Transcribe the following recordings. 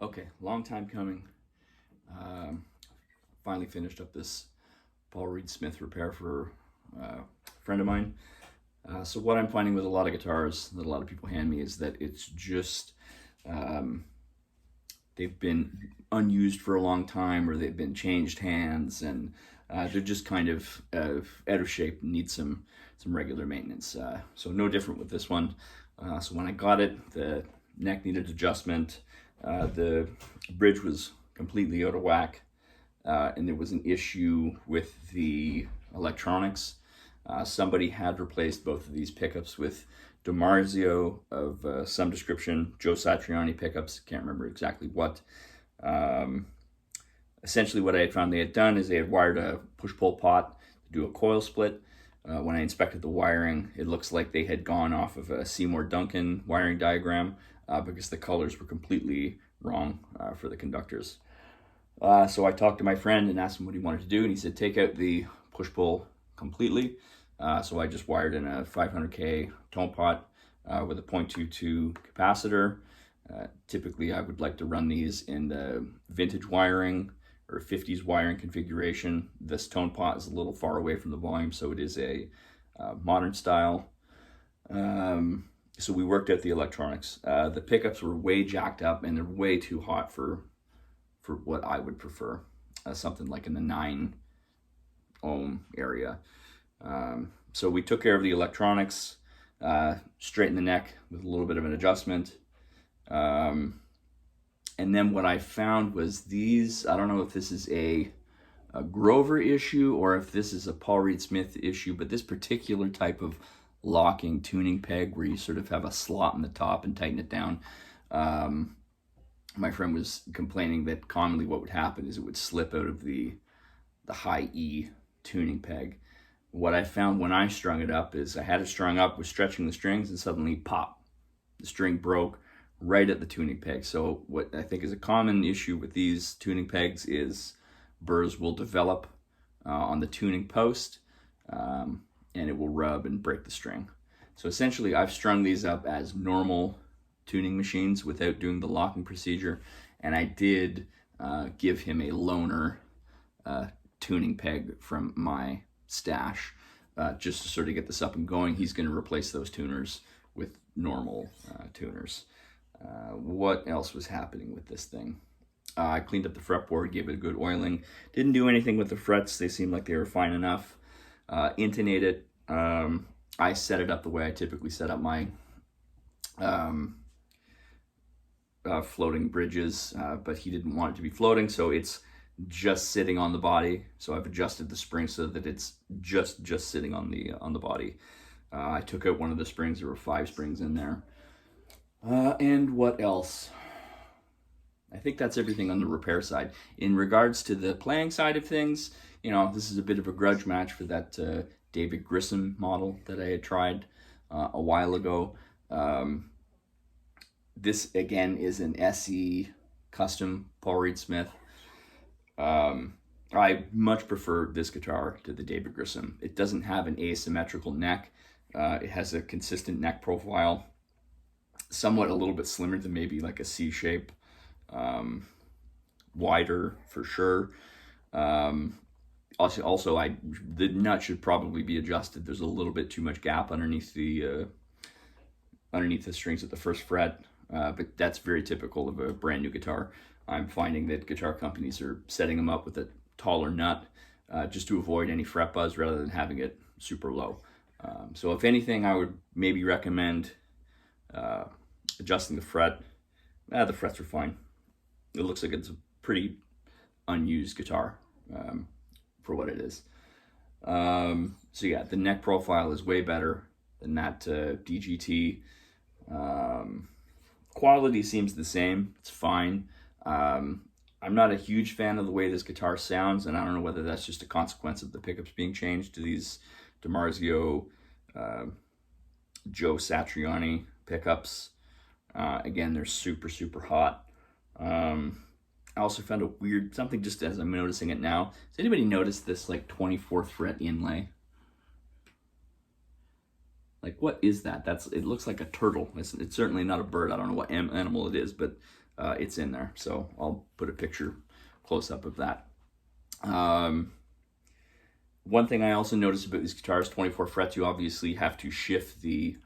Okay, long time coming. Finally finished up this Paul Reed Smith repair for a friend of mine. So what I'm finding with a lot of guitars that a lot of people hand me is that it's just they've been unused for a long time, or they've been changed hands, and they're just kind of out of shape and need some regular maintenance. So no different with this one. So when I got it, the neck needed adjustment. The bridge was completely out of whack, and there was an issue with the electronics. Somebody had replaced both of these pickups with DiMarzio of some description, Joe Satriani pickups, can't remember exactly what. Essentially what I had found they had done is they had wired a push-pull pot to do a coil split. When I inspected the wiring, it looks like they had gone off of a Seymour Duncan wiring diagram, because the colors were completely wrong for the conductors. So I talked to my friend and asked him what he wanted to do, and he said take out the push-pull completely. So I just wired in a 500K tone pot with a 0.22 capacitor. Typically I would like to run these in the vintage wiring or 50s wiring configuration. This tone pot is a little far away from the volume, so it is a modern style. So we worked out the electronics. The pickups were way jacked up and they're way too hot for what I would prefer. Something like in the 9 ohm area. So we took care of the electronics, straightened the neck with a little bit of an adjustment. And then what I found was these, I don't know if this is a Grover issue or if this is a Paul Reed Smith issue, but this particular type of locking tuning peg where you sort of have a slot in the top and tighten it down. My friend was complaining that commonly what would happen is it would slip out of the high E tuning peg. What I found when I strung it up is I had it strung up, was stretching the strings, and suddenly pop, the string broke right at the tuning peg. So what I think is a common issue with these tuning pegs is burrs will develop on the tuning post, and it will rub and break the string. So essentially I've strung these up as normal tuning machines without doing the locking procedure, and I did give him a loaner tuning peg from my stash just to sort of get this up and going. He's going to replace those tuners with normal tuners. What else was happening with this thing? I cleaned up the fretboard, gave it a good oiling. Didn't do anything with the frets. They seemed like they were fine enough. Intonated. I set it up the way I typically set up my floating bridges, but he didn't want it to be floating, so it's just sitting on the body. So I've adjusted the spring so that it's just sitting on the body. I took out one of the springs. There were 5 springs in there. And what else? I think that's everything on the repair side. In regards to the playing side of things, you know, this is a bit of a grudge match for that David Grissom model that I had tried a while ago. This again is an SE Custom Paul Reed Smith. I much prefer this guitar to the David Grissom. It doesn't have an asymmetrical neck. It has a consistent neck profile, somewhat a little bit slimmer than maybe like a C shape, wider for sure. Also, the nut should probably be adjusted. There's a little bit too much gap underneath the strings at the first fret, but that's very typical of a brand new guitar. I'm finding that guitar companies are setting them up with a taller nut just to avoid any fret buzz rather than having it super low. So if anything, I would maybe recommend adjusting the fret. The frets are fine. It looks like it's a pretty unused guitar for what it is. So yeah, the neck profile is way better than that DGT. Quality seems the same. It's fine. I'm not a huge fan of the way this guitar sounds, and I don't know whether that's just a consequence of the pickups being changed to these DiMarzio Joe Satriani pickups. Again, they're super, super hot. I also found a weird, something just as I'm noticing it now. Has anybody noticed this like 24th fret inlay? Like, what is that? It looks like a turtle. It's certainly not a bird. I don't know what animal it is, but it's in there. So I'll put a picture close up of that. One thing I also noticed about these guitars, 24 frets, you obviously have to shift the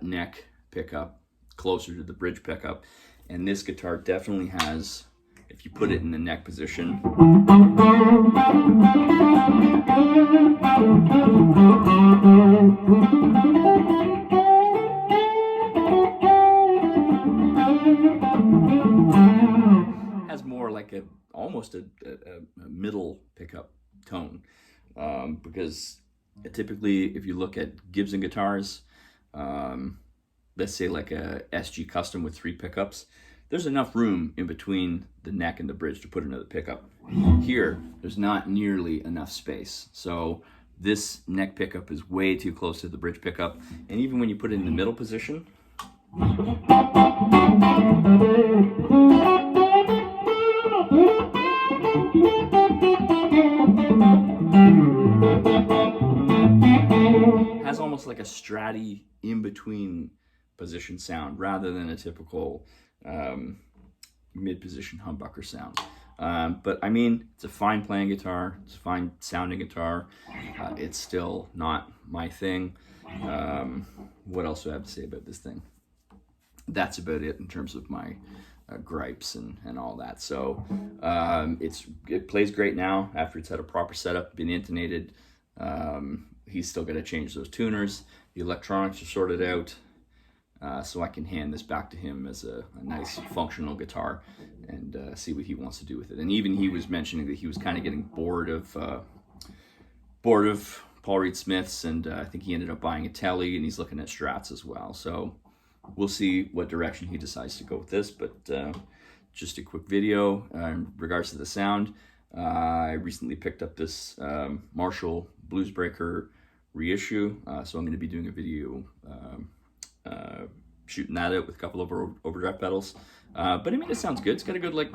neck pickup closer to the bridge pickup. And this guitar definitely has, if you put it in the neck position, has more like almost a middle pickup tone. Because typically, if you look at Gibson guitars, let's say like a SG Custom with 3 pickups, there's enough room in between the neck and the bridge to put another pickup. Here, there's not nearly enough space. So this neck pickup is way too close to the bridge pickup. And even when you put it in the middle position, has almost like a stratty in between position sound rather than a typical mid-position humbucker sound. But I mean, it's a fine playing guitar, it's a fine sounding guitar. It's still not my thing. What else do I have to say about this thing? That's about it in terms of my gripes and all that. So it plays great now after it's had a proper setup, been intonated. He's still got to change those tuners. The electronics are sorted out. So I can hand this back to him as a nice functional guitar and see what he wants to do with it. And even he was mentioning that he was kind of getting bored of Paul Reed Smiths, and I think he ended up buying a Tele, and he's looking at Strats as well. So we'll see what direction he decides to go with this, but just a quick video in regards to the sound. I recently picked up this Marshall Bluesbreaker reissue, so I'm going to be doing a video shooting that out with a couple of overdrive pedals. But I mean, it sounds good. It's got a good like.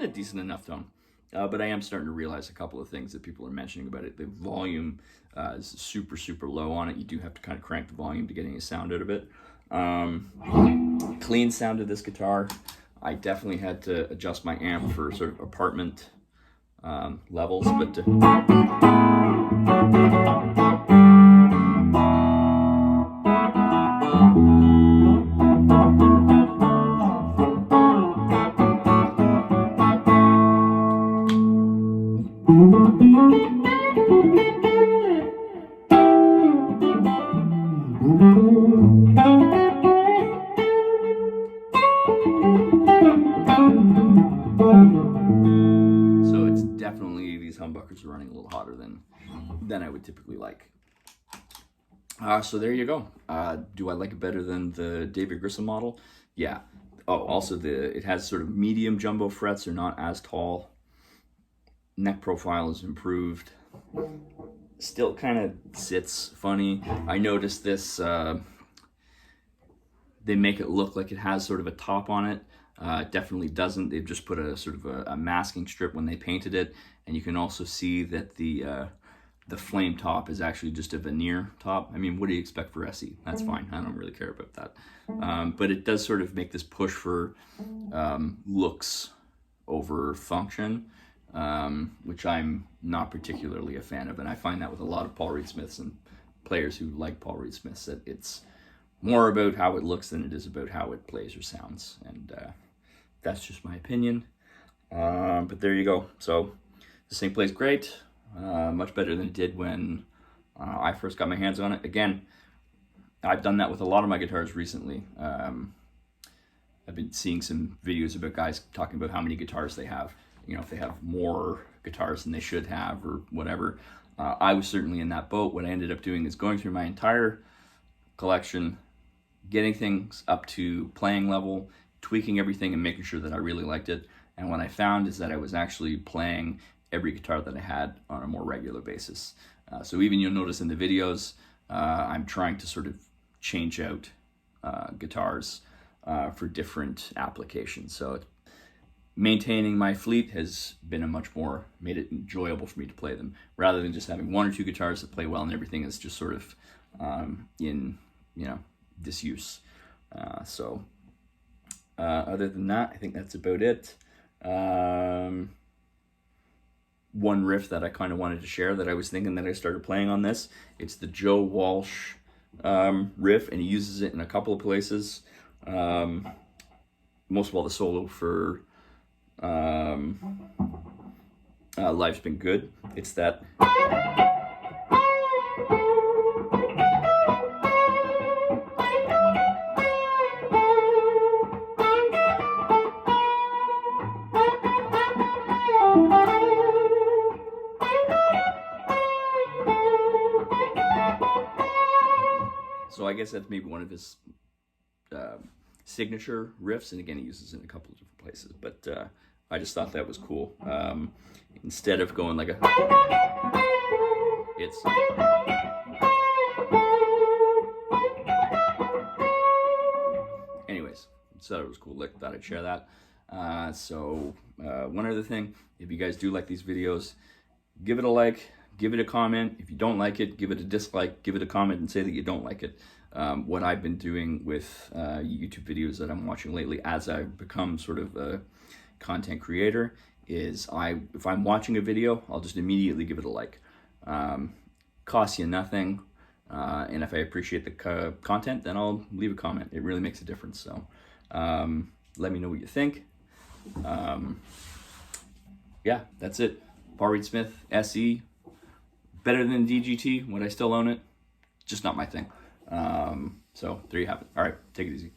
A decent enough tone. But I am starting to realize a couple of things that people are mentioning about it. The volume is super, super low on it. You do have to kind of crank the volume to get any sound out of it. Clean sound of this guitar. I definitely had to adjust my amp for sort of apartment levels, but so it's definitely, these humbuckers are running a little hotter than I would typically like. So there you go. Do I like it better than the David Grissom model? Yeah. Oh, also it has sort of medium jumbo frets. They're not as tall. Neck profile is improved. Still kind of sits funny. I noticed this, they make it look like it has sort of a top on it. It definitely doesn't. They've just put a sort of a masking strip when they painted it, and you can also see that the flame top is actually just a veneer top. I mean, what do you expect for SE? That's fine. I don't really care about that. But it does sort of make this push for looks over function, which I'm not particularly a fan of, and I find that with a lot of Paul Reed Smiths and players who like Paul Reed Smiths, that it's more about how it looks than it is about how it plays or sounds. And that's just my opinion. But there you go. So this thing plays great, much better than it did when I first got my hands on it. Again, I've done that with a lot of my guitars recently. I've been seeing some videos about guys talking about how many guitars they have. You know, if they have more guitars than they should have or whatever. I was certainly in that boat. What I ended up doing is going through my entire collection, getting things up to playing level, tweaking everything and making sure that I really liked it. And what I found is that I was actually playing every guitar that I had on a more regular basis. So even you'll notice in the videos, I'm trying to sort of change out guitars for different applications. So maintaining my fleet has been made it enjoyable for me to play them, rather than just having one or two guitars that play well and everything is just sort of in, disuse. Other than that, I think that's about it. One riff that I kind of wanted to share that I was thinking that I started playing on this, it's the Joe Walsh riff, and he uses it in a couple of places. Most of all, the solo for Life's Been Good. It's that. So I guess that's maybe one of his signature riffs, and again, he uses it in a couple of different places, but I just thought that was cool. Instead of going like it's anyways, so it was cool. Like, thought I'd share that. One other thing, if you guys do like these videos, give it a like, give it a comment. If you don't like it, give it a dislike, give it a comment and say that you don't like it. What I've been doing with YouTube videos that I'm watching lately as I've become sort of a content creator is if I'm watching a video, I'll just immediately give it a like. Costs you nothing. And if I appreciate the content, then I'll leave a comment. It really makes a difference. So let me know what you think. Yeah, that's it. PRS Smith SE. Better than DGT. Would I still own it? Just not my thing. So there you have it. All right, take it easy.